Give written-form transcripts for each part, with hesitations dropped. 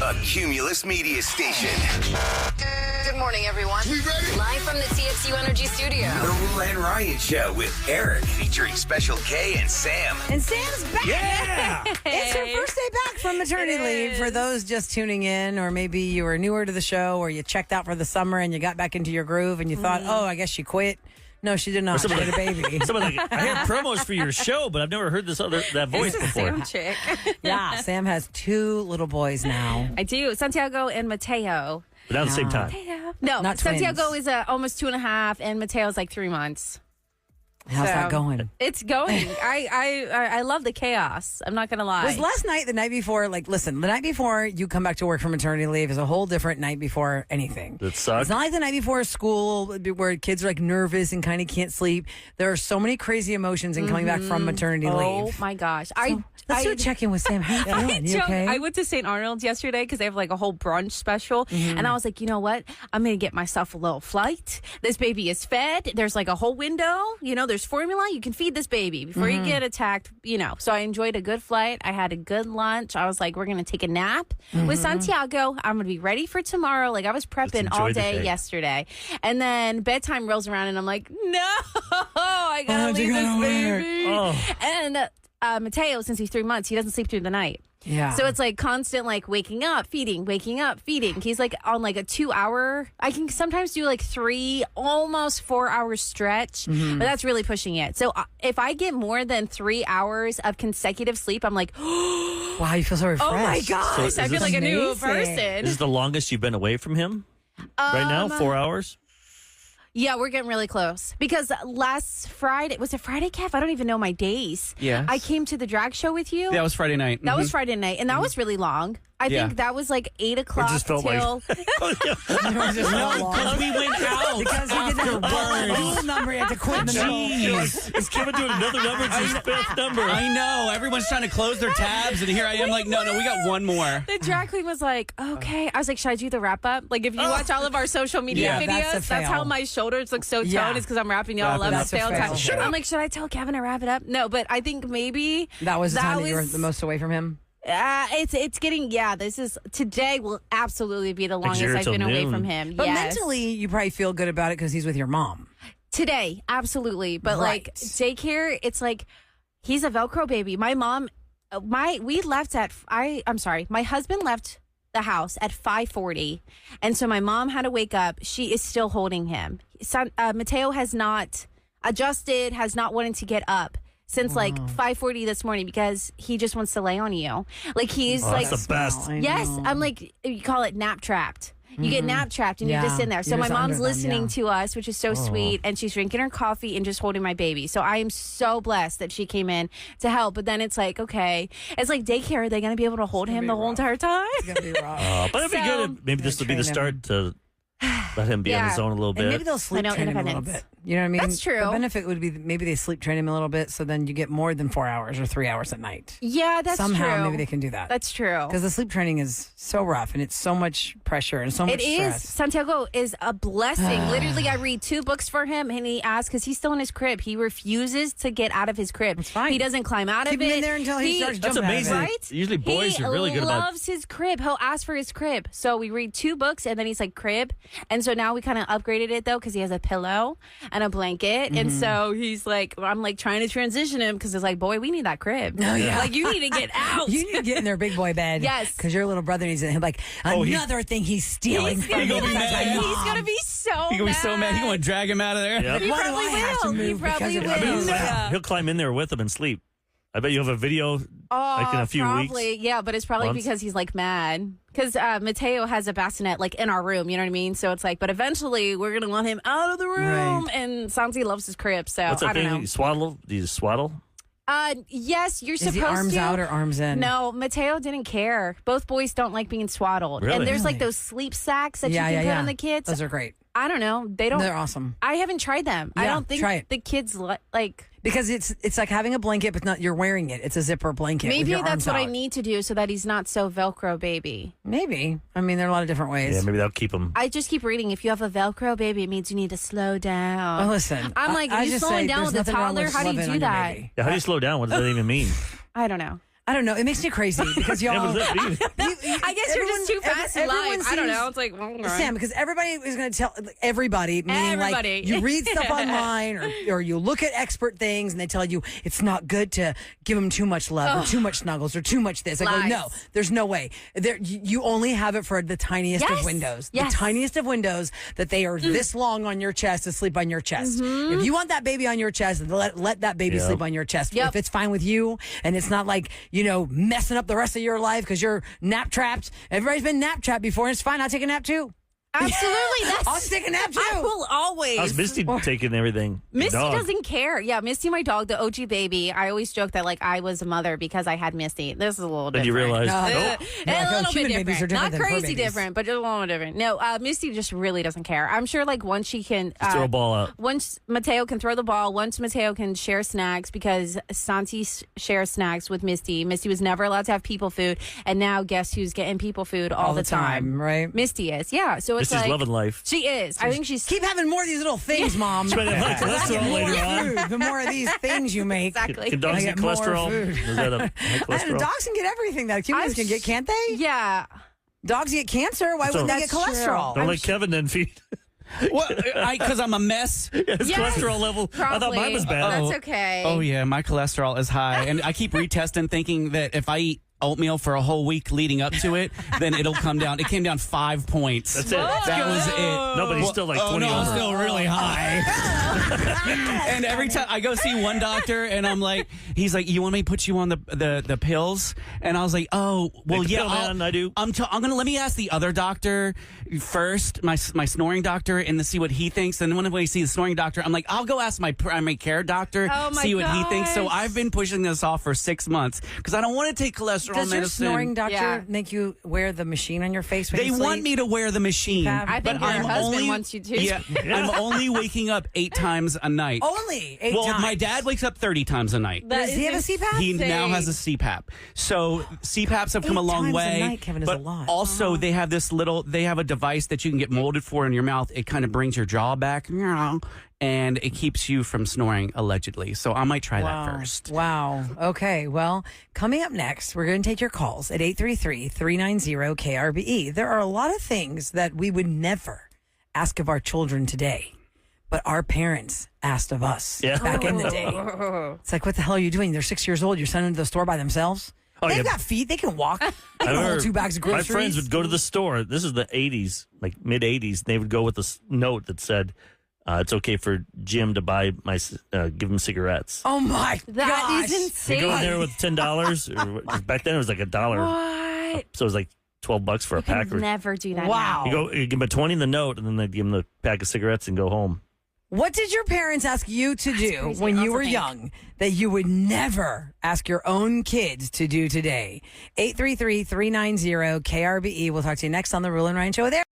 the Cumulus Media Station. Good morning, everyone. We ready? Live from the TXU Energy Studio. The Rule and Ryan Show with Eric, featuring Special K and Sam. And Sam's back. Yeah! It's her first day back from maternity leave. For those just tuning in, or maybe you were newer to the show, or you checked out for the summer and you got back into your groove and you thought, oh, I guess she quit. No, she did not. She had a baby. Someone like, I heard promos for your show, but I've never heard that voice before. Sam chick. Yeah, Sam has 2 little boys now. I do. Santiago and Mateo. But not at the same time. No, Not Santiago twins. is almost 2.5, and Mateo's like 3 months. How's that going? It's going. I love the chaos. I'm not gonna lie. Was last night the night before? Like, listen, the night before you come back to work from maternity leave is a whole different night before anything. It sucks. It's not like the night before school where kids are like nervous and kind of can't sleep. There are so many crazy emotions in coming back from maternity leave. Oh my gosh! Let's do a check-in with Sam. How you feeling? You okay? I went to St. Arnold's yesterday because they have like a whole brunch special. And I was like, you know what? I'm going to get myself a little flight. This baby is fed. There's like a whole window. You know, there's formula. You can feed this baby before you get attacked, you know. So I enjoyed a good flight. I had a good lunch. I was like, we're going to take a nap with Santiago. I'm going to be ready for tomorrow. Like I was prepping all day yesterday. And then bedtime rolls around and I'm like, no, I got to leave this baby. Oh. And Mateo, since he's 3 months, he doesn't sleep through the night. Yeah. So it's like constant, like waking up, feeding, waking up, feeding. He's like on like a 2-hour. I can sometimes do like 3, almost 4-hour stretch, but that's really pushing it. So if I get more than 3 hours of consecutive sleep, I'm like, wow, you feel so refreshed. oh my gosh, So I is feel this like a new amazing? person. Is this the longest you've been away from him? Right now? 4 hours? Yeah, we're getting really close. Because last Friday, was it Friday, Kev? I don't even know my days. Yes. I came to the drag show with you. That was Friday night. That was Friday night, and that was really long. I think that was like 8 o'clock just felt till... Because we went out. Because he did that dual number, he had to quit in the middle. Jeez. Is Kevin doing another number? It's his 5th number. I know. Everyone's trying to close their tabs, and here I am like, no, we got one more. The drag queen was like, okay. I was like, should I do the wrap up? Like, if you watch all of our social media Yeah, videos, that's a that's how fail. my shoulders look so toned. Yeah. It's because I'm wrapping y'all up. That's It's a fail time. fail. I'm like, should I tell Kevin to wrap it up? No, but I think maybe That was the time that you were the most away from him? it's getting, today will absolutely be the longest here I've till been away noon. from him. But Yes. mentally, you probably feel good about it because he's with your mom. Today, absolutely. But like Right. daycare, it's like he's a Velcro baby. My mom, we left at I'm sorry. My husband left the house at 5:40, and so my mom had to wake up. She is still holding him. Mateo has not adjusted, has not wanted to get up since like 5:40 this morning because he just wants to lay on you. Like he's like, That's the best. yes, I'm like, you call it nap trapped. You get nap trapped and you're just in there. So You're my just mom's under them, listening yeah. to us, which is so sweet, and she's drinking her coffee and just holding my baby. So I am so blessed that she came in to help. But then it's like, okay, it's like daycare. Are they going to be able to hold him the whole entire time? It's going to be rough. But it'd be good if maybe this would be the train him. start to let him be on his own a little And bit. maybe they'll sleep I know, train him a little independence. bit. You know what I mean? That's true. The benefit would be maybe they sleep train him a little bit so then you get more than 4 hours or 3 hours at night. Yeah, that's Somehow true. maybe they can do that. That's true. Because the sleep training is so rough and it's so much pressure and so much It is. stress. Santiago is a blessing. Literally, I read 2 books for him, and he asks, because he's still in his crib. He refuses to get out of his crib. It's fine. He doesn't climb out Keep of him it. in there until he starts That's jumping amazing. out of it. Right? Usually boys he are really good about... loves his crib. He'll ask for his crib. So we read 2 books, and then he's like, crib. And so now we kind of upgraded it, though, because he has a pillow and a blanket. And so he's like, I'm like trying to transition him because it's like, boy, we need that crib. Oh, yeah. Like, you need to get out. You need to get in their big boy bed. Yes. Because your little brother needs it. He'll be like, another thing he's stealing He's from gonna, me. be, That's my he's mom. gonna be so He's going to be so mad. He's going to drag him out of there. Yep. He Why do probably I have to will. He move because probably of will. you? Yeah. He'll climb in there with him and sleep. I bet you have a video Oh, like in a few probably, weeks. yeah, but it's probably Months? because he's like mad. Because Mateo has a bassinet like in our room, you know what I mean? So it's like, but eventually we're gonna want him out of the room. Right. And Santi loves his crib, so What's I that don't thing? know. You swaddle? Do you swaddle? Yes, you're Is supposed he arms to. out or arms in? No, Mateo didn't care. Both boys don't like being swaddled. Really? And there's like Really? those sleep sacks that Yeah, you can yeah, put yeah. on the kids. Those are great. I don't know. They don't. They're awesome. I haven't tried them. I Yeah, don't think try it. the kids like. Because it's like having a blanket, but not you're wearing it. It's a zipper blanket. with Maybe your that's arms what I out. need to do so that he's not so Velcro baby. Maybe. I mean, there are a lot of different ways. Yeah, maybe that'll keep him. I just keep reading. If you have a Velcro baby, it means you need to slow down. Well, listen. I'm like, I you just slowing say down there's with a nothing wrong toddler? with How do you loving do on your that? baby. Yeah, how do you slow down? What does that even mean? I don't know. I don't know. It makes me crazy because y'all. What does that mean? I guess you're just too fast in life. I don't know. It's like, Sam, because everybody is going to tell everybody, meaning Everybody. like you read stuff online or you look at expert things and they tell you it's not good to give them too much love or too much snuggles or too much this. I go, Lies. no, there's no way. You only have it for the tiniest of windows. Yes. The tiniest of windows that they are this long on your chest to sleep on your chest. If you want that baby on your chest, let that baby sleep on your chest. Yep. If it's fine with you and it's not like, messing up the rest of your life because you're nap trapped. Everybody's been nap trapped before and it's fine. I'll take a nap too. Absolutely. I'll take a nap too. I will always. How's Misty taking everything? Misty Dog. doesn't care. Yeah, Misty, my dog, the OG baby. I always joke that like I was a mother because I had Misty. This is a little Then different. you realize, No. nope. A little human bit babies are different. different Not than fur crazy babies. different, but just a little different. No, Misty just really doesn't care. I'm sure like once she can Throw a ball out. Once Mateo can throw the ball, once Mateo can share snacks because Santi shares snacks with Misty. Misty was never allowed to have people food, and now guess who's getting people food all the time? Right? Misty is. Yeah. So it's Misty's like loving life. she is. I think she's Keep having more of these little things, Mom. She might have high cholesterol later on. Food, the more of these things you make. exactly. Can dogs I get get more cholesterol? food. Is that a high I don't know, cholesterol? dogs can get everything that humans can get, can't they? Yeah. Dogs get cancer. Why wouldn't they get That's true. cholesterol? Don't let Kevin then feed Because I'm a mess. his Yes, cholesterol level. I thought mine was bad. That's okay. Oh yeah, my cholesterol is high, and I keep retesting, thinking that if I eat oatmeal for a whole week leading up to it, then it'll come down. It came down 5 points. That's it. That was it. No, but he's still like 20 no, I'm over. still really high. And every time I go see one doctor, and I'm like, he's like, "You want me to put you on the pills?" And I was like, "Oh, well, Take the yeah, pill, man, I do." I'm gonna let me ask the other doctor first, my snoring doctor, and to see what he thinks. And when we see the snoring doctor, I'm like, I'll go ask my primary care doctor, Oh, my see what he thinks. So gosh. I've been pushing this off for 6 months because I don't want to take cholesterol Does your medicine. snoring doctor Yeah. make you wear the machine on your face when They you sleep? want me to wear the machine, I think but your I'm husband only wants you to. Yeah, I'm only waking up 8 times a night. Only 8 well, times. my dad wakes up 30 times a night. Does he have a CPAP? He now has a CPAP. So CPAPs have come a 8 long times a way. night, Kevin, is but a lot. also they have they have a device that you can get molded for in your mouth. It kind of brings your jaw back, and it keeps you from snoring, allegedly. So I might try that first. Wow. Okay. Well, coming up next, we're going to take your calls at 833-390-KRBE. There are a lot of things that we would never ask of our children today, but our parents asked of us back in the day. It's like, what the hell are you doing? They're 6 years old. You're sending them to the store by themselves. They've got feet. They can walk. They can hold 2 bags of my groceries. friends would go to the store. This is the 80s, like mid 80s. They would go with a note that said, it's okay for Jim to buy give him cigarettes. Oh my That gosh. is You insane. go in there with $10, or back then it was like $1. What? So it was like $12 for a pack. Could never do that. Wow. You give him a 20 in the note, and then they give him the pack of cigarettes and go home. What did your parents ask you to do crazy. when you Also were think. young that you would never ask your own kids to do today? 833-390-KRBE. We'll talk to you next on the Rule and Ryan Show with Eric.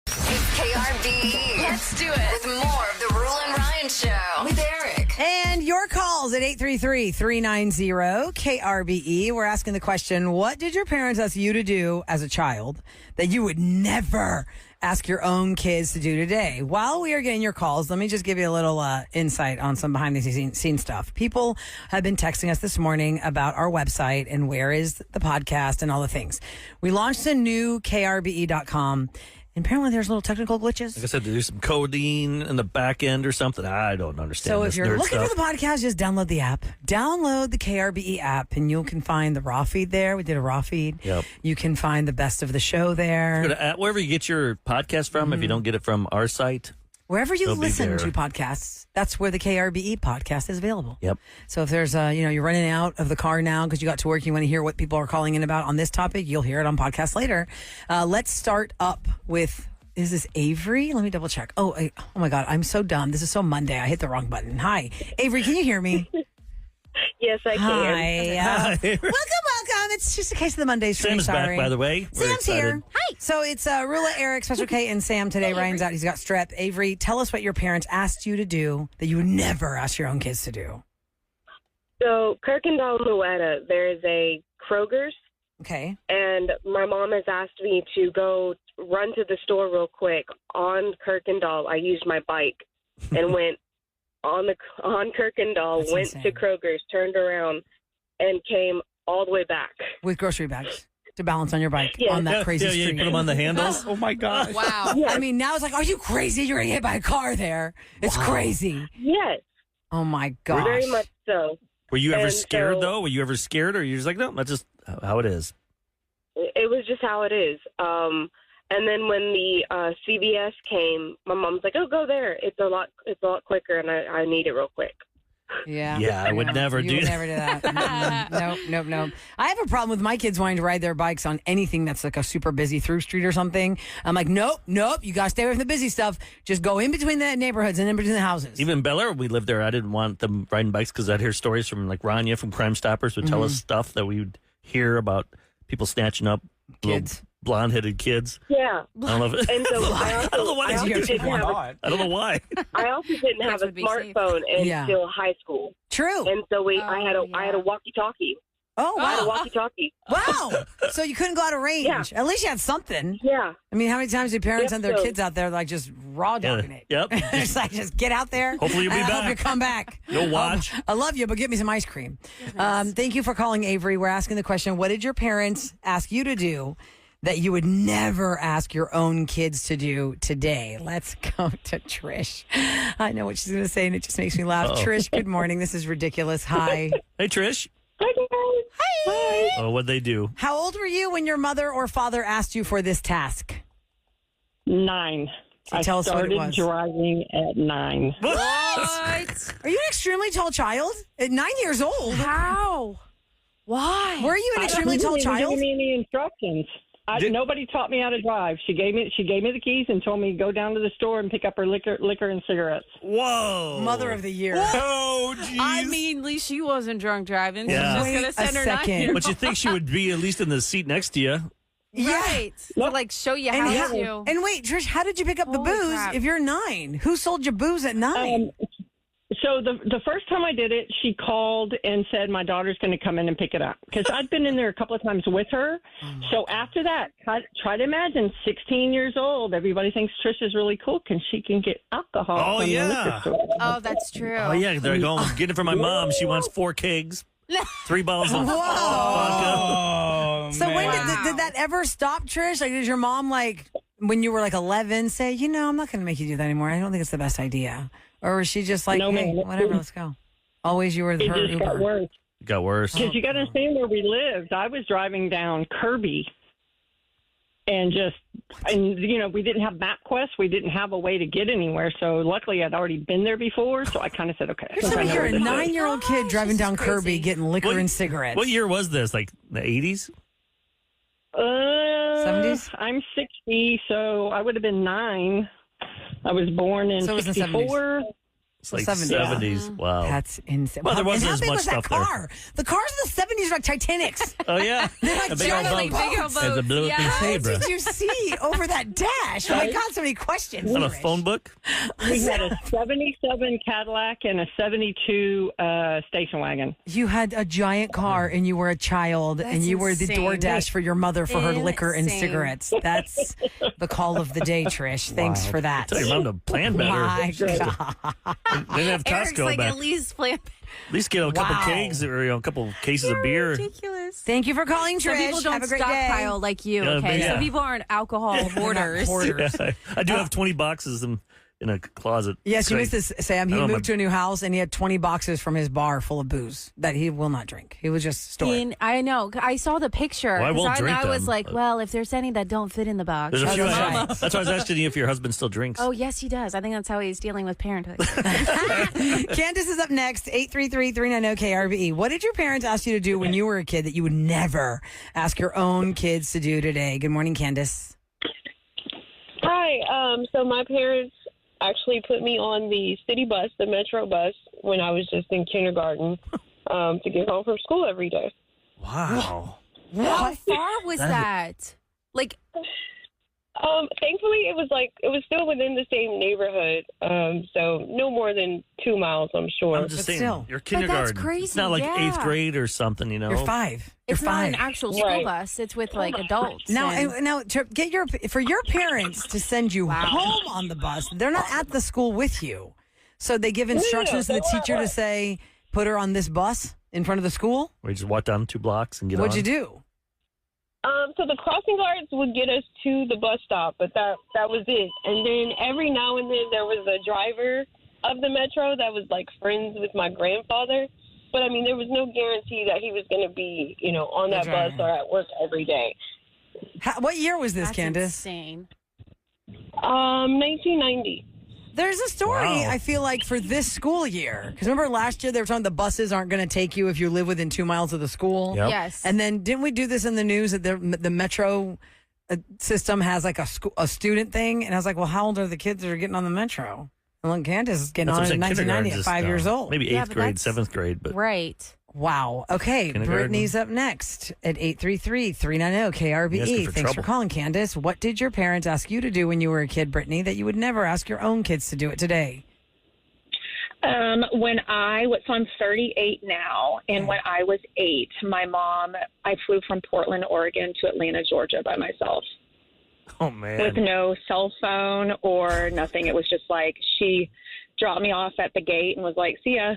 It's KRB. Let's do it with more of the Rule and Ryan Show with Eric. And your calls at 833-390-KRBE. We're asking the question, what did your parents ask you to do as a child that you would never ask your own kids to do today? While we are getting your calls, let me just give you a little insight on some behind the scene stuff. People have been texting us this morning about our website and where is the podcast and all the things. We launched a new krbe.com. And apparently there's little technical glitches. Like I said, there's some coding in the back end or something. I don't understand. So if this you're nerd looking stuff. for the podcast, just download the app. Download the KRBE app, and you can find the raw feed there. We did a raw feed. Yep. You can find the best of the show there. Go to wherever you get your podcast from. If you don't get it from our site, Wherever you It'll be listen there. to podcasts, that's where the KRBE podcast is available. Yep. So if there's, you're running out of the car now because you got to work, you want to hear what people are calling in about on this topic, you'll hear it on podcast later. Let's start up with... Is this Avery? Let me double check. Oh my God. I'm so dumb. This is so Monday. I hit the wrong button. Hi. Avery, can you hear me? Yes, I can. Hi. Welcome. It's just a case of the Mondays. Sam's back, by the way. We're Sam's excited. here. Hi. So it's Rula, Eric, Special K, and Sam today. Ryan's out. He's got strep. Avery, tell us what your parents asked you to do that you would never ask your own kids to do. So, Kirkendall-Louetta, there's a Kroger's, Okay. and my mom has asked me to go run to the store real quick on Kirkendall. I used my bike and went on Kirkendall, That's went insane. to Kroger's, turned around, and came all the way back. With grocery bags to balance on your bike Yeah. on that crazy you street. put them on the handles. Oh my gosh. Wow. Yes. I mean, now it's like, are you crazy? You're going to get hit by a car there. It's crazy. Yes, Oh, my gosh. very much so. Were you ever And scared so- though? Were you ever scared, or you're just like, no, that's just how it is? It was just how it is. And then when the CVS came, my mom's like, "Oh, go there. It's a lot quicker, and I need it real quick." Yeah. Yeah, I would never you do would that. never do that. Nope. I have a problem with my kids wanting to ride their bikes on anything that's like a super busy through street or something. I'm like, nope. You got to stay away from the busy stuff. Just go in between the neighborhoods and in between the houses. Even Bel Air, we lived there. I didn't want them riding bikes because I'd hear stories from like Rania from Crime Stoppers would tell us stuff that we would hear about people snatching up Kids. blonde-headed kids. Yeah. I don't know if And so I don't know why. I also didn't have a, I don't know why. I also didn't have Kids a would be safe. smartphone Yeah. until high school, True. and so I had a yeah. walkie-talkie. Oh, I had a wow. walkie-talkie. Wow. So you couldn't go out of range. Yeah. At least you had something. Yeah. I mean, how many times do parents Yep, send their so- kids out there like just raw dogging it? Yep. It's like, just get out there. Hopefully you'll be and I hope back. you come back. No watch. I love you, but get me some ice cream. Thank you for calling, Avery. We're asking the question, what did your parents ask you to do that you would never ask your own kids to do today? Let's go to Trish. I know what she's going to say, and it just makes me laugh. Uh-oh. Trish, good morning. This is ridiculous. Hi. Hey, Trish. Hi, guys. Hi. Oh, what'd they do? How old were you when your mother or father asked you for this task? 9. So I tell us what it started was. driving at 9. What? Are you an extremely tall child? At 9 years old? How? Why? Were you an extremely tall She didn't child? give me any instructions. Nobody taught me how to drive. She gave me the keys and told me to go down to the store and pick up her liquor and cigarettes. Whoa. Mother of the year. Oh, jeez. I mean, at least she wasn't drunk driving. Yeah. She's Wait just going to a send her second. 9-year-old. But you think she would be at least in the seat next to you? Yeah. Right. To like show you And, how how- to. and wait, Trish, how did you pick up the Holy booze crap. if you're 9? Who sold you booze at 9? So the first time I did it, she called and said my daughter's going to come in and pick it up because I'd been in there a couple of times with her. So after that, try to imagine 16 years old. Everybody thinks Trish is really cool because she can get alcohol. Oh, from the yeah. liquor store. Oh, that's true. Oh, yeah. They're going, get it for my mom. She wants 4 kegs, 3 bottles of vodka. Oh, So when Wow. did that ever stop, Trish? Like, did your mom, like, when you were like 11, say, I'm not going to make you do that anymore. I don't think it's the best idea. Or was she just like, No, hey, ma'am. whatever, let's go. Always you were It her just got Uber. worse. It got worse. Because you got to understand where we lived. I was driving down Kirby, and we didn't have MapQuest. We didn't have a way to get anywhere. So luckily, I'd already been there before. So I kind of said, okay. You're telling me you're a I know where this is. 9-year-old kid driving down crazy. Kirby getting liquor What- and cigarettes. What year was this? Like the 80s? 70s? I'm 60, so I would have been 9. I was born in So it was the 64. It's like 70s. 70s. Wow. That's insane. Well, there And wasn't how as big much was that stuff there. car? The cars in the 70s were like Titanics. Oh, yeah. They're like A big old giant boat. big old boats. boat. As a blue Yeah. What zebra. did you see over that dash? Oh my God, so many questions. On a Trish. phone book? We had a 77 Cadillac and a 72 station wagon. You had a giant car and you were a child and That's you were the insane. DoorDash for your mother for her liquor and Insane. cigarettes. That's the call of the day, Trish. Thanks for that. Tell your mom to plan better. My God. They didn't have Eric's Costco like, back. at least plan. At least get a couple Wow. kegs or a couple cases of beer. Ridiculous. Thank you for calling, Trish. Some people don't Have a great stockpile day. like you, Yeah, okay? yeah. Some people aren't alcohol hoarders. Hoarders. I do have 20 boxes in a closet. Yes, you Great. missed this, Sam. He I don't know, moved to a new house and he had 20 boxes from his bar full of booze that he will not drink. He was just storing. I know. I saw the picture. Well, I 'cause won't drink I was them, like, but- well, if there's any that don't fit in the box. There's a Oh, few. that's I right. That's why I was asking you if your husband still drinks. Oh, yes, he does. I think that's how he's dealing with parenthood. Candace is up next, 833-390-KRVE. What did your parents ask you to do when you were a kid that you would never ask your own kids to do today? Good morning, Candace. Hi. So my parents actually put me on the city bus, the Metro bus, when I was just in kindergarten to get home from school every day. Wow. How far was that? Like, Thankfully, it was still within the same neighborhood, so no more than 2 miles, I'm sure. I'm just saying, still. you're kindergarten. crazy, It's not like yeah. 8th grade or something, you know. You're 5. It's You're not 5. an actual school Right. bus. It's with like adults. Now, and- now to get for your parents to send you home on the bus, they're not at the school with you. So they give instructions to the teacher to say, put her on this bus in front of the school. We just walk down 2 blocks and get What'd on. you do? So the crossing guards would get us to the bus stop, but that was it. And then every now and then there was a driver of the metro that was like friends with my grandfather. But I mean, there was no guarantee that he was going to be, on that bus or at work every day. What year was this, That's Candace? insane. 1990. There's a story, Wow. I feel like, for this school year. Because remember last year they were talking the buses aren't going to take you if you live within 2 miles of the school? Yep. Yes. And then didn't we do this in the news that the metro system has like a student thing? And I was like, well, how old are the kids that are getting on the metro? And look, Candace is getting That's on what in I'm saying, 1990 at kindergarten's 5 years just, old. Maybe 8th Yeah, but grade, that's- 7th grade, but Right. Wow. Okay. Kindergarten. Brittany's up next at 833-390 KRBE. You're asking for Thanks for trouble. calling, Candace. What did your parents ask you to do when you were a kid, Brittany, that you would never ask your own kids to do it today? So I'm 38 now, and when I was 8, I flew from Portland, Oregon to Atlanta, Georgia by myself oh with man, no cell phone or nothing. It was just like she dropped me off at the gate and was like, see ya.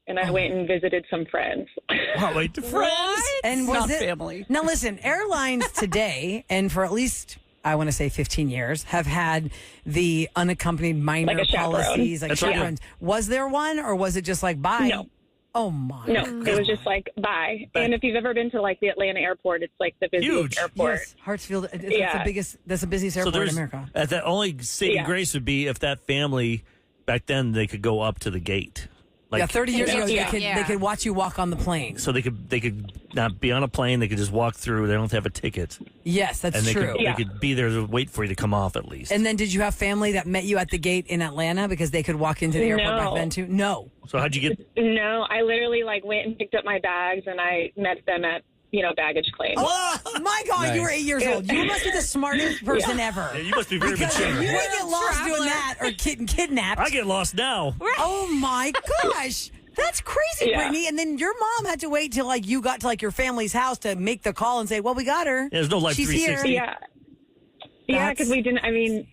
And I went and visited some friends. oh, wait, to friends. And Not was it family. Now listen, airlines today and for at least I want to say 15 years have had the unaccompanied minor Like a chaperone. policies like That's right. chaperones. Was there one or was it just like bye? No. Oh my. No, it was just like, bye. And if you've ever been to like the Atlanta airport, it's like the busiest Huge. airport. Yes, Hartsfield. That's Yeah. That's the busiest So airport in there's America. that only saving Yeah. grace would be if that family back then they could go up to the gate. Like, Yeah, 30 years ago, Yeah. they could watch you walk on the plane. so they could not be on a plane. They could just walk through. They don't have to have a ticket, Yes, that's and they true. could they could be there to wait for you to come off at least. And then did you have family that met you at the gate in Atlanta because they could walk into the airport back No. then too? No. so how'd you get? No, I literally like went and picked up my bags and I met them at, baggage claim. Oh, my God, you were 8 years old. You must be the smartest person ever. Yeah, you must be very Because if mature. you didn't get lost doing that or kidnapped. I get lost now. Oh my gosh. That's crazy, Yeah. Brittany. And then your mom had to wait till like you got to like your family's house to make the call and say, well, we got her. There's no Life She's 360. here. Yeah. Yeah, because we didn't. I mean,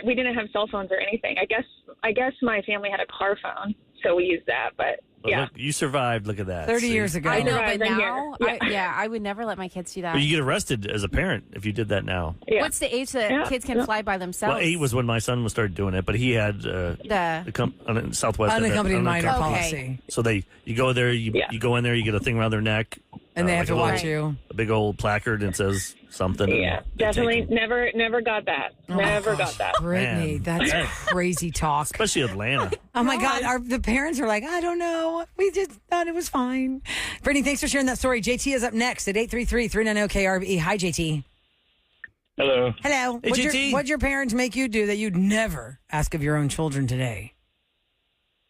we didn't have cell phones or anything. I guess my family had a car phone, so we used that. But But yeah, look, you survived. Look at that. 30 See? years ago. I know, Right, but right now, here. I would never let my kids do that. But you get arrested as a parent if you did that now. yeah. What's the age that Yeah. kids can fly by themselves? Well, 8 was when my son started doing it, but he had the Southwest Unaccompanied minor Okay. policy. So you go there, you go in there, you get a thing around their neck, And they have to like a watch little- you. a big old placard and says something. and Yeah, they take definitely them. never got that. Oh my Never gosh, got that. Brittany, Man. that's Man. crazy talk. Especially Atlanta. Oh my God, the parents are like, I don't know. We just thought it was fine. Brittany, thanks for sharing that story. JT is up next at 833-390 KRBE. Hi, JT. Hello. Hello. Hey, JT. What'd your parents make you do that you'd never ask of your own children today?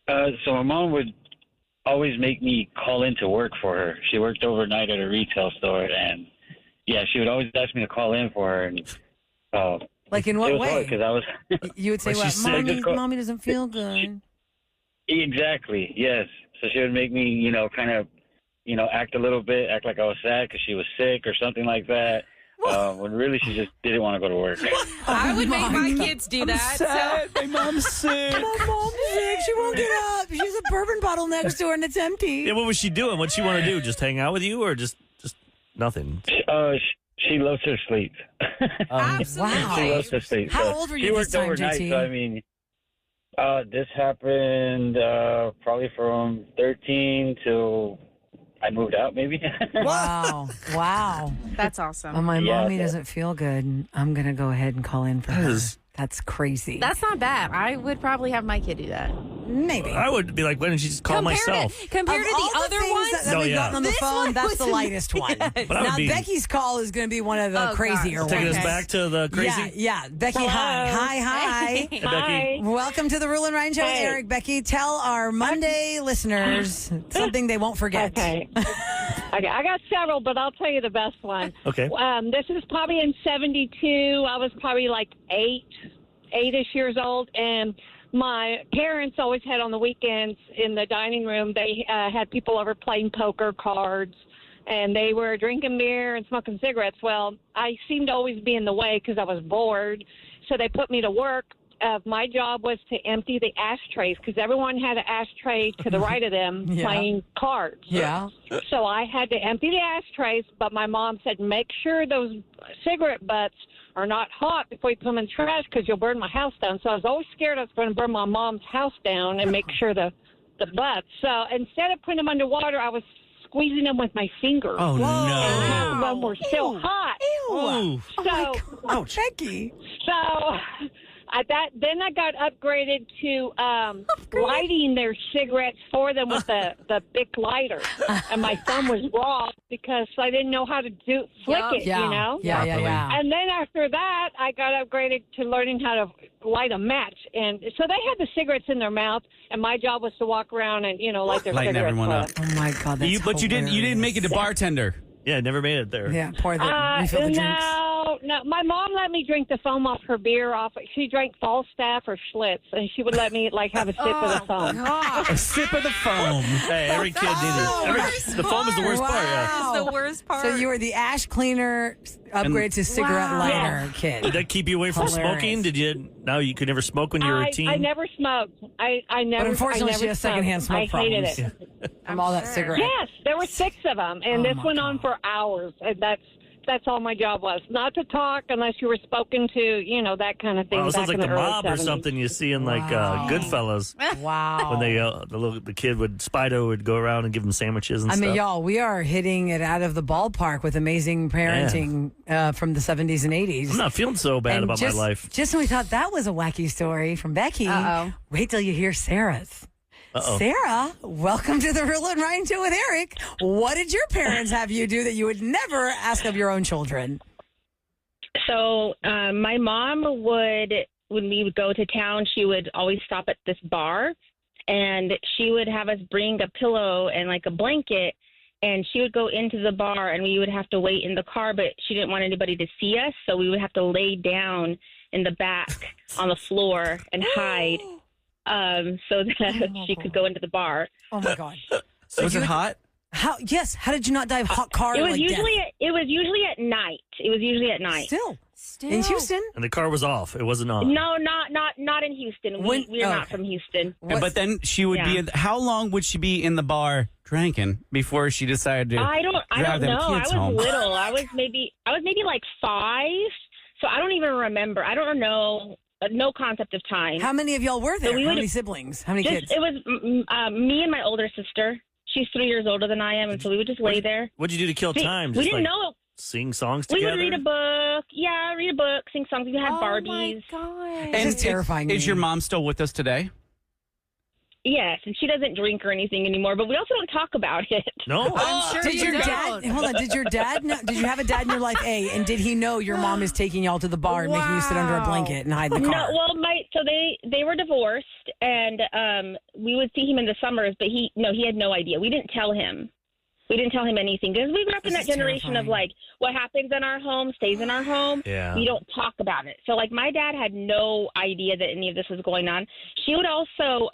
So my mom would always make me call in to work for her. She worked overnight at a retail store, and yeah, she would always ask me to call in for her. And Like in it what was hard way? because I was You would say, Like what? she's sick. Mommy, Just go- mommy doesn't feel good. exactly yes. So she would make me, kind of, act a little bit, act like I was sad because she was sick or something like that. When really she just didn't want to go to work. I would make my kids do that. My mom's sick. My mom's sick. She won't get up. She has a bourbon bottle next to her and it's empty. Yeah, what was she doing? What'd she want to do? Just hang out with you or just nothing? She loves her sleep. Absolutely. Wow. She loves her sleep. How So old were she you worked this time, overnight, JT? so I mean, this happened probably from 13 till I moved out, maybe. Wow. Wow. That's awesome. My Yeah, mommy so- doesn't feel good. I'm going to go ahead and call in for her. That's crazy. That's not bad. I would probably have my kid do that. Maybe. I would be like, why didn't you just call myself? Compared Of to all the other things ones, that Oh, we've yeah. gotten on the This phone, one that's was the lightest one. But I Now, would be Becky's call is going to be one of the Oh, crazier gosh. taking ones. us back to the crazy. Yeah, yeah. Becky, hi. Hi. Hey, Becky. Welcome to the Rule and Ryan Show with Hey. Eric. Becky, tell our Monday listeners something they won't forget. Okay. Okay, I got several, but I'll tell you the best one. Okay. This is probably in 72. I was probably like 8-ish years old, and my parents always had on the weekends in the dining room, they had people over playing poker, cards, and they were drinking beer and smoking cigarettes. Well, I seemed to always be in the way because I was bored, so they put me to work. My job was to empty the ashtrays because everyone had an ashtray to the right of them playing cards. Yeah. So I had to empty the ashtrays, but my mom said, make sure those cigarette butts are not hot before you put them in the trash because you'll burn my house down. So I was always scared I was going to burn my mom's house down and make sure the butts. So instead of putting them underwater, I was squeezing them with my fingers. Oh, no. And half of them were still hot. Ew. So, Oh, Becky. so then I got upgraded to lighting their cigarettes for them with the big lighter, and my thumb was raw because I didn't know how to flick it, you know. Yeah. And then after that, I got upgraded to learning how to light a match, and so they had the cigarettes in their mouth, and my job was to walk around and light their Lighting cigarettes. everyone up. Oh my God, that's But you didn't make it to bartender. Yeah, I never made it there. Yeah, refill the drinks. No. My mom let me drink the foam off her beer. She drank Falstaff or Schlitz, and she would let me have a sip of the foam. A sip of the foam. Hey, every kid needed the foam is the worst part. Yeah. It's the worst part. So you were the ash cleaner upgrade to cigarette lighter kid. Did that keep you away from smoking? Did you? Now you could never smoke when you were a teen. I never smoked. I never. But unfortunately, she has secondhand smoke hated problems it. from all that cigarette. Yes, there were 6 of them, and this went on for hours. And that's all my job was. Not to talk unless you were spoken to, that kind of thing. Wow, it sounds back like in the early mob or 70s. something you see in Goodfellas. Wow. When they the kid Spido would go around and give them sandwiches and I stuff. mean, y'all, we are hitting it out of the ballpark with amazing parenting from the 70s and 80s. I'm not feeling so bad And about just, my life. Just when we thought that was a wacky story from Becky, wait till you hear Sarah's. Uh-oh. Sarah, welcome to the Real and Ryan Show with Eric. What did your parents have you do that you would never ask of your own children? So my mom would, when we would go to town, she would always stop at this bar, and she would have us bring a pillow and a blanket, and she would go into the bar, and we would have to wait in the car, but she didn't want anybody to see us, so we would have to lay down in the back on the floor and hide so that she could go into the bar. Oh, my God. Was it hot? How did you not die of hot car? It was like usually death? It was usually at night. It was usually at night. Still in Houston. And the car was off. It wasn't on. No, not in Houston. We're not from Houston. But then she would be. How long would she be in the bar drinking before she decided to? I don't drive them know. I kids was home? little. I was maybe like 5. So I don't even remember. I don't know. No concept of time. How many of y'all were there? So How many siblings? How many kids? It was me and my older sister. She's 3 years older than I am, and so we would just lay there. What'd you do to kill time? We didn't know. Sing songs We together? would read a book. Yeah, read a book, sing songs. We had Barbies. Oh, my God. This is terrifying. Is your mom still with us today? Yes, and she doesn't drink or anything anymore, but we also don't talk about it. No. I'm sure Did you your don't. dad? Hold on. Did your dad? Did you have a dad in your life? And did he know your mom is taking y'all to the bar and making you sit under a blanket and hide in the car? No, well, they were divorced, and we would see him in the summers, but he had no idea. We didn't tell him. We didn't tell him anything because we grew up in that generation of what happens in our home stays in our home. Yeah. We don't talk about it. So my dad had no idea that any of this was going on. She would also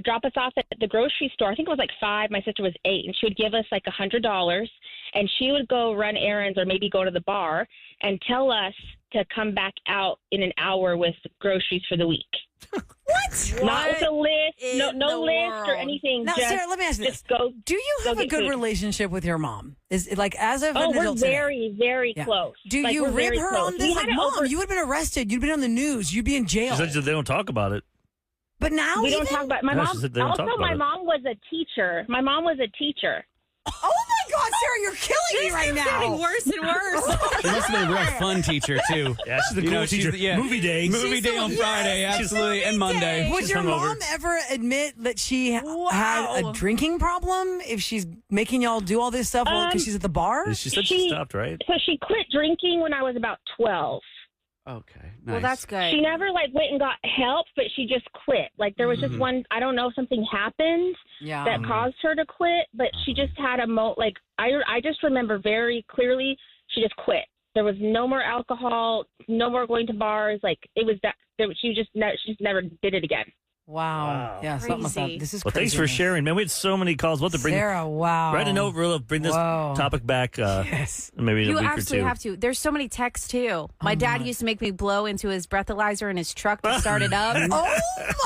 drop us off at the grocery store. I think it was 5. My sister was 8, and she would give us $100, and she would go run errands or maybe go to the bar and tell us to come back out in an hour with groceries for the week. What? Not with a list, no list or anything. Now, Sarah, let me ask you this. Do you have a good relationship with your mom? Is it as of an we're adult today? very, very close. Do you we're rib very her close. on this? Mom, you would have been arrested. You'd been on the news. You'd be in jail. She said they don't talk about it. But now we don't talk about my mom. She said they don't Also, talk about my it. mom was a teacher. My mom was a teacher. Oh my God, Sarah, you're killing me right now. Getting worse and worse. She must have been a real fun teacher too. Yeah, she's a cool teacher. Movie day. Movie day on Friday, absolutely, and Monday. Would your mom ever admit that she had a drinking problem if she's making y'all do all this stuff because she's at the bar? She said she stopped, right? So she quit drinking when I was about 12. Okay. Nice. Well, that's good. She never like went and got help, but she just quit. Like there was just one. I don't know if something happened that caused her to quit, but she just had a like I just remember very clearly. She just quit. There was no more alcohol, no more going to bars. Like it was that she just never did it again. Wow. Yeah, something like that. This is well, crazy. thanks for sharing, man. We had so many calls. We'll have to bring Sarah, wow. Write a note, Rilla, bring this topic back yes. maybe in You a week or two. absolutely have to. There's so many texts, too. My dad used to make me blow into his breathalyzer in his truck to start it up. Oh,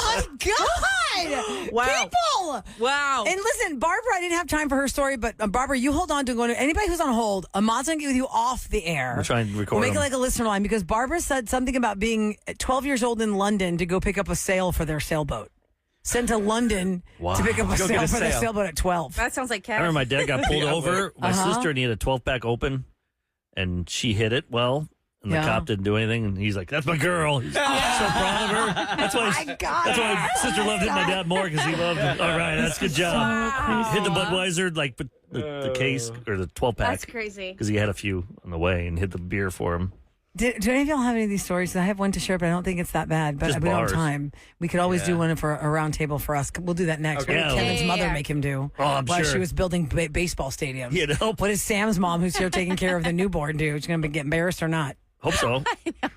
my God. Wow. People. Wow. And listen, Barbara, I didn't have time for her story, but Barbara, you hold on to going to anybody who's on hold. Amad's going to get with you off the air. We'll try and record We'll make them. it like a listener line because Barbara said something about being 12 years old in London to go pick up a sail for their sailboat. Sent to London to pick up a sail for their sailboat at 12. That sounds like I cash. remember my dad got pulled over, my sister, and he had a 12-pack open, and she hit it well, and the cop didn't do anything, and he's like, that's my girl. He's so proud of her. That's why my sister loved hitting my dad more, because he loved it. All right, that's a good job. Hit the Budweiser, like the case, or the 12-pack. That's crazy. Because he had a few on the way, and hit the beer for him. Do any of y'all have any of these stories? I have one to share, but I don't think it's that bad. But Just we don't have bars. time. We could always do one for a round table for us. We'll do that next. Okay. What did Yeah. Kevin's mother make him do I'm while sure. she was building baseball stadiums? You know? What is Sam's mom, who's here taking care of the newborn, do? She's going to get embarrassed or not? Hope so.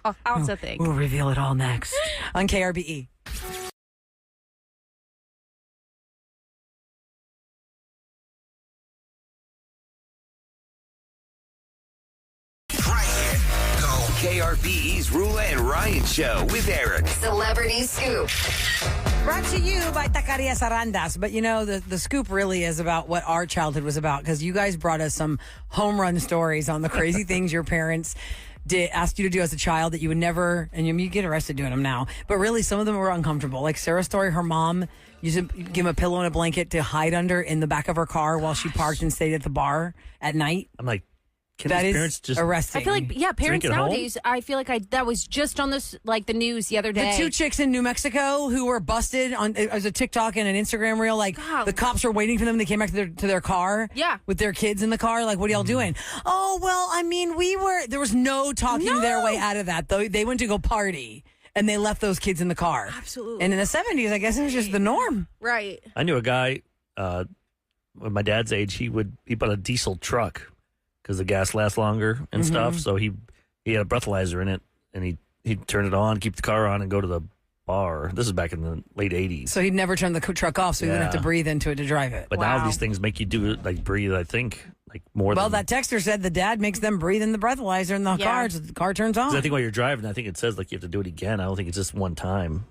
I also think. We'll reveal it all next on KRBE. KRBE's Rula and Ryan Show with Eric. Celebrity Scoop. Brought to you by Taqueria Sarandas. But you know, the scoop really is about what our childhood was about because you guys brought us some home run stories on the crazy things your parents asked you to do as a child that you would never, and you get arrested doing them now. But really, some of them were uncomfortable. Like Sarah's story, her mom used to give him a pillow and a blanket to hide under in the back of her car while she parked and stayed at the bar at night. I'm like, can That these is parents just arresting. I feel like, parents Drink at home? nowadays, I feel like that was just on this, like the news the other day. The two chicks in New Mexico who were busted on as a TikTok and an Instagram reel, like the cops were waiting for them. They came back to their car, with their kids in the car. Like, what are y'all doing? Oh, well, I mean, there was no talking their way out of that. Though they went to go party and they left those kids in the car. Absolutely. And in the 70s, I guess it was just the norm. Right. I knew a guy, with my dad's age, he bought a diesel truck because the gas lasts longer and stuff. So he had a breathalyzer in it, and he'd turn it on, keep the car on, and go to the bar. This is back in the late 80s. So he'd never turn the truck off, so he wouldn't have to breathe into it to drive it. But now these things make you do like breathe, I think, like more Well, than... that texter said the dad makes them breathe in the breathalyzer in the car so the car turns on. 'Cause I think while you're driving, I think it says like you have to do it again. I don't think it's just one time.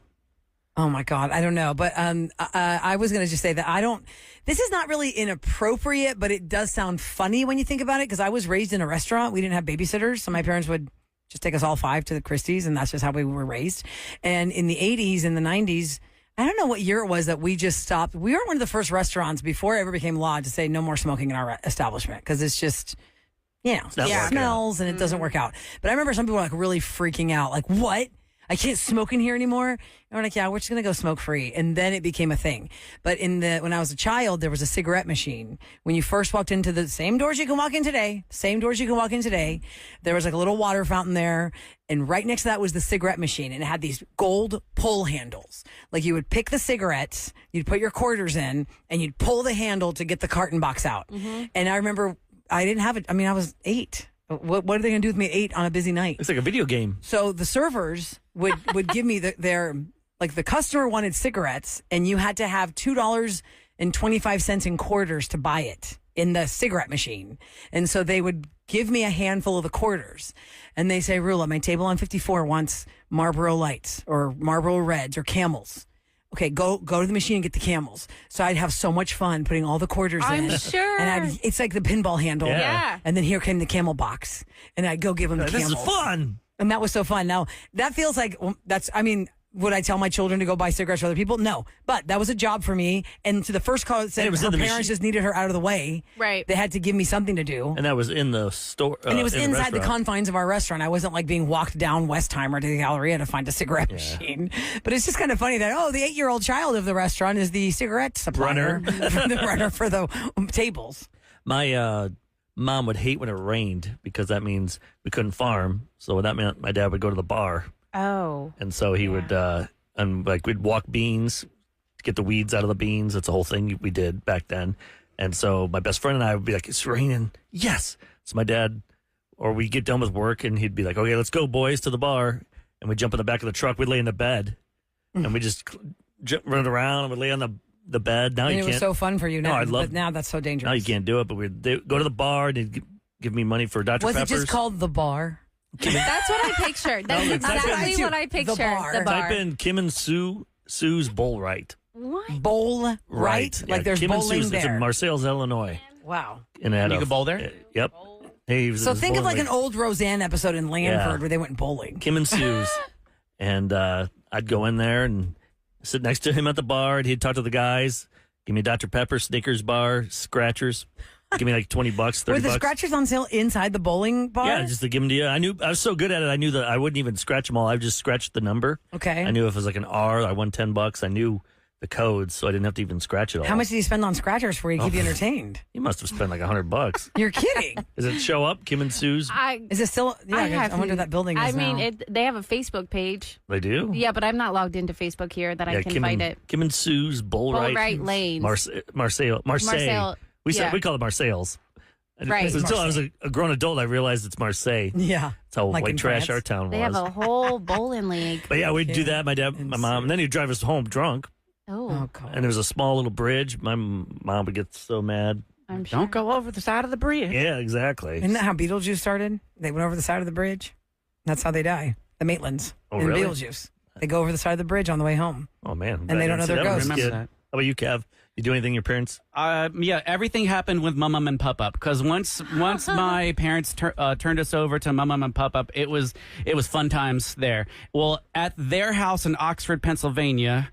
Oh my God, I don't know, but I was going to just say that this is not really inappropriate, but it does sound funny when you think about it. Because I was raised in a restaurant, we didn't have babysitters, so my parents would just take us all five to the Christie's, and that's just how we were raised. And in the 80s and the 90s, I don't know what year it was that we just stopped. We were one of the first restaurants before it ever became law to say no more smoking in our establishment because it's just. It smells and it doesn't work out. But I remember some people were like really freaking out, like, what? I can't smoke in here anymore. And we're like, yeah, we're just going to go smoke free. And then it became a thing. But when I was a child, there was a cigarette machine. When you first walked into the same doors you can walk in today, there was like a little water fountain there. And right next to that was the cigarette machine. And it had these gold pull handles. Like you would pick the cigarettes, you'd put your quarters in, and you'd pull the handle to get the carton box out. And I remember I didn't have it. I mean, I was 8. What are they going to do with me at 8 on a busy night? It's like a video game. So the servers would give me their like the customer wanted cigarettes, and you had to have $2.25 in quarters to buy it in the cigarette machine. And so they would give me a handful of the quarters, and they say, Rula, my table on 54 wants Marlboro Lights or Marlboro Reds or Camels. Okay, go to the machine and get the Camels. So I'd have so much fun putting all the quarters in. I'm sure. And it's like the pinball handle. Yeah. And then here came the Camel box. And I'd go give them the This Camels. is fun. And that was so fun. Now, that feels like would I tell my children to go buy cigarettes for other people? No. But that was a job for me. And to the first call, it said her parents just needed her out of the way. Right. They had to give me something to do. And that was in the store. And it was in inside the restaurant. confines of our restaurant. I wasn't like being walked down Westheimer to the Galleria to find a cigarette machine. But it's just kind of funny that, the 8-year-old child of the restaurant is the cigarette supplier. Runner. The runner for the tables. My Mom would hate when it rained because that means we couldn't farm. So that meant my dad would go to the bar. Oh. And so he would, and like we'd walk beans to get the weeds out of the beans. That's the whole thing we did back then. And so my best friend and I would be like, it's raining. Yes. So my dad, or we'd get done with work and he'd be like, okay, let's go, boys, to the bar. And we'd jump in the back of the truck. We'd lay in the bed and we just run around and we'd lay on the bed. Now and you it can't. was so fun for you now. No, but now that's so dangerous. Now you can't do it, but we'd go to the bar and they'd give me money for Dr. Was Peppers. it just called the bar? That's what I pictured. That's No, exactly what I pictured. The bar. Type in Kim and Sue's Bowl Right. What? Bowl right? Yeah, Like there's Kim and bowling Sue's. It's in there. Marseilles, Illinois. Wow. And You could bowl there? Yep. Hey, it was So think of like bowling an old Roseanne episode in Lanford Yeah. where they went bowling. Kim and Sue's. And I'd go in there and sit next to him at the bar, and he'd talk to the guys, give me a Dr. Pepper, Snickers bar, scratchers. Give me like $20, $30. Were the scratchers on sale inside the bowling bar? Yeah, just to give them to you. I was so good at it. I knew that I wouldn't even scratch them all. I would just scratch the number. Okay. I knew if it was like an R, I won $10. I knew the codes, so I didn't have to even scratch it all. How much did you spend on scratchers for you to keep you entertained? You must have spent like $100. You're kidding. Does it show up, Kim and Sue's? Is it still? Yeah, I wonder that building is I mean, now. they have a Facebook page. They do? Yeah, but I'm not logged into Facebook here that I can find it. Kim and Sue's Bowl Right. Right Lane. Marseille. We call it Marseilles. Right. Until I was a grown adult, I realized it's Marseille. Yeah. That's how Like white in trash France. our town was. They have a whole bowling league. But yeah, we'd do that. My dad, my mom, and then he'd drive us home drunk. Oh, And there was a small little bridge. My mom would get so mad. I'm sure. Don't go over the side of the bridge. Yeah, exactly. Isn't that how Beetlejuice started? They went over the side of the bridge. That's how they die. The Maitlands in really? Beetlejuice. They go over the side of the bridge on the way home. Oh man, And they don't know their ghosts. Remember that. How about you, Kev? You do anything your parents? Yeah, everything happened with Mum and Pup Up because once my parents turned us over to Mum and Pup Up, it was fun times there. Well, at their house in Oxford, Pennsylvania,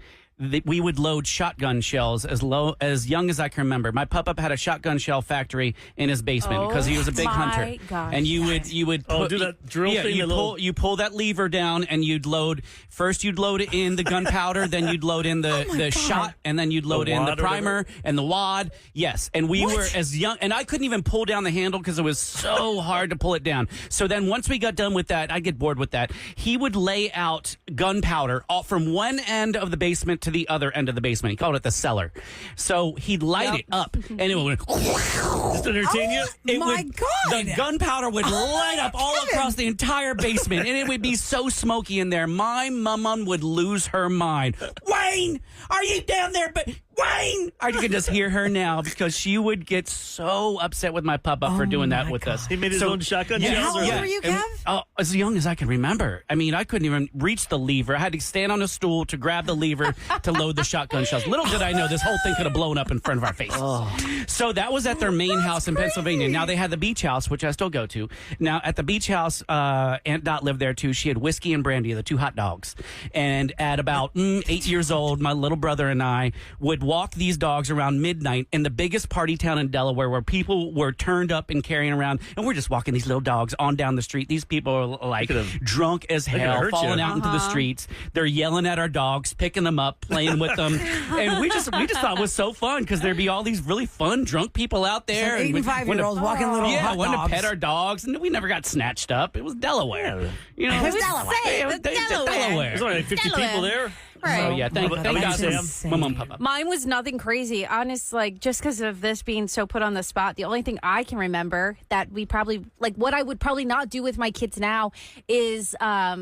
we would load shotgun shells as young as I can remember. My Pup-Up had a shotgun shell factory in his basement because he was a big hunter. Gosh. And you would do that drill thing. You pull that lever down and you'd load in the gunpowder, then you'd load in the shot, and then you'd load in the primer and the wad. Yes, and we were as young, and I couldn't even pull down the handle because it was so hard to pull it down. So then once we got done with that, I'd get bored with that. He would lay out gunpowder all from one end of the basement to the other end of the basement. He called it the cellar. So he'd light it up, and it would just to entertain you. The gunpowder would light up all across the entire basement, and it would be so smoky in there. My mom would lose her mind. Wayne, are you down there? But Wayne, I can just hear her now because she would get so upset with my Pup-Up for doing that with us. He made his own shotgun shells. How old were you, Kev? As young as I can remember. I mean, I couldn't even reach the lever. I had to stand on a stool to grab the lever to load the shotgun shells. Little did I know this whole thing could have blown up in front of our faces. So that was at their main house in Pennsylvania. Now they had the beach house, which I still go to. Now at the beach house, Aunt Dot lived there too. She had whiskey and brandy, the two hot dogs. And at about 8 years old, my little brother and I would walk these dogs around midnight in the biggest party town in Delaware where people were turned up and carrying around. And we're just walking these little dogs on down the street. These people are like drunk as hell, falling out into the streets. They're yelling at our dogs, picking them up, playing with them. And we just thought it was so fun because there'd be all these really fun drunk people out there. So 8 and 5-year-olds walking little hot wanted dogs. to pet our dogs, and we never got snatched up. It was Delaware. You know, It was Delaware. It was Delaware. There's only like 50 people there. Right. So yeah, thank God, insane. Mum and Pup-Up. Mine was nothing crazy. Honest, like, just because of this being so put on the spot, the only thing I can remember that we probably, like, what I would probably not do with my kids now is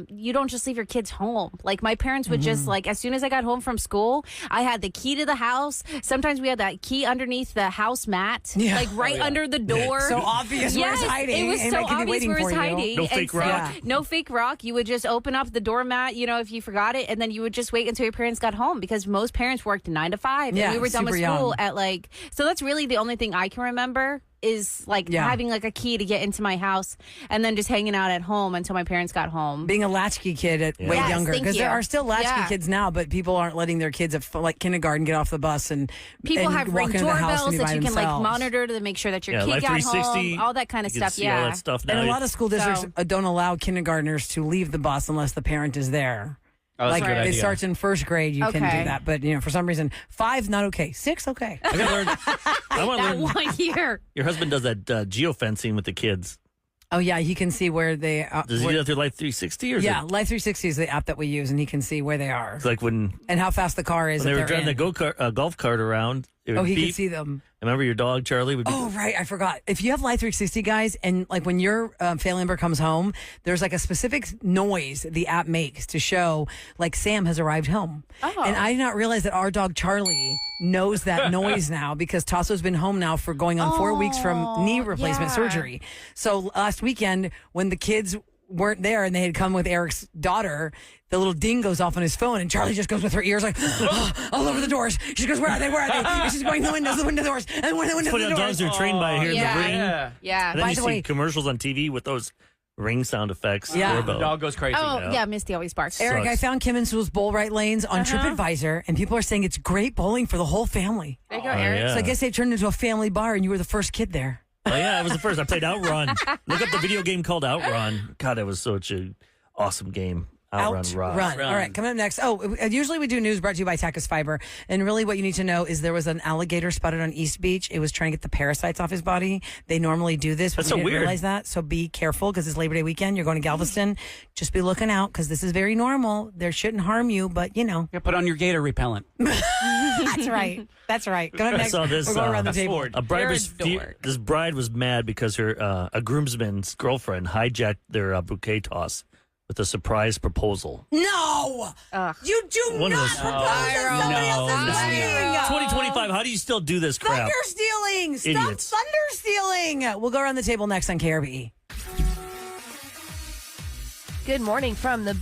you don't just leave your kids home. Like, my parents would just, like, as soon as I got home from school, I had the key to the house. Sometimes we had that key underneath the house mat, like, right under the door. So obvious where it's hiding. It was It so might be obvious waiting where it's for you. hiding. No fake rock. No fake rock. You would just open up the doormat, you know, if you forgot it, and then you would just wait until your parents got home because most parents worked 9 to 5. Yeah, And we were done with super school young. at like, so that's really the only thing I can remember is like having like a key to get into my house and then just hanging out at home until my parents got home. Being a latchkey kid at way Yes, younger. thank Because there you. are still latchkey kids now, but people aren't letting their kids at like kindergarten get off the bus and People and have walk Ring into the house and doorbells be that by you can like themselves. monitor to make sure that your Yeah, kid Life got 360, home. All that kind of you can stuff. see all that stuff now. And a lot of school districts So- don't allow kindergartners to leave the bus unless the parent is there. Oh, that's like a good it idea. starts in first grade. You can Okay. do that, but for some reason, 5 not okay. 6 okay. I gotta learn. I want to That learn. 1 year. Your husband does that geofencing with the kids. Oh yeah, he can see where they. Does he do that through Life 360 or? Yeah, Life 360 is the app that we use, and he can see where they are. It's like when and how fast the car is. they if were they're driving in. the golf cart around. It would Oh, he beep. can see them. Remember your dog Charlie would be. Oh, right. I forgot. If you have Life 360, guys, and like when your family member comes home, there's like a specific noise the app makes to show like Sam has arrived home. Oh. And I did not realize that our dog Charlie knows that noise now because Tasso's been home now for going on 4 weeks from knee replacement yeah. surgery. So last weekend when the kids weren't there and they had come with Eric's daughter, the little ding goes off on his phone and Charlie just goes with her ears like all over the doors. She goes, where are they? Where are they? And she's going the windows doors, and the windows, Funny the how doors. dogs are trained by hearing Yeah. the ring. Yeah. And then By you the see way- commercials on TV with those ring sound effects. Yeah. The doorbell. dog goes crazy. Oh, yeah. Misty always barks. Eric, Sucks. I found Kim and Sue's bowl right lanes on Uh-huh. TripAdvisor, and people are saying it's great bowling for the whole family. There you go, Oh, Eric. yeah. So I guess they turned into a family bar, and you were the first kid there. Oh yeah, I was the first. I played Outrun. Look up the video game called Outrun. God, that was such an awesome game. Outrun rock. Run. All right, coming up next. Oh, usually we do news brought to you by Tacos Fiber. And really what you need to know is there was an alligator spotted on East Beach. It was trying to get the parasites off his body. They normally do this, but That's we so didn't weird. realize that. So be careful because it's Labor Day weekend. You're going to Galveston. Just be looking out because this is very normal. They shouldn't harm you, but Yeah, put on your gator repellent. That's right. That's right. Coming up I next, saw this. we'll go around the table. A bride You're was a dork. this bride was mad because her a groomsman's girlfriend hijacked their bouquet toss with a surprise proposal. No! You do One of not those- propose at somebody No, else's no. wedding! 2025. How do you still do this crap? Thunder stealing! Stop Idiots. thunder stealing! We'll go around the table next on KRBE. Good morning from the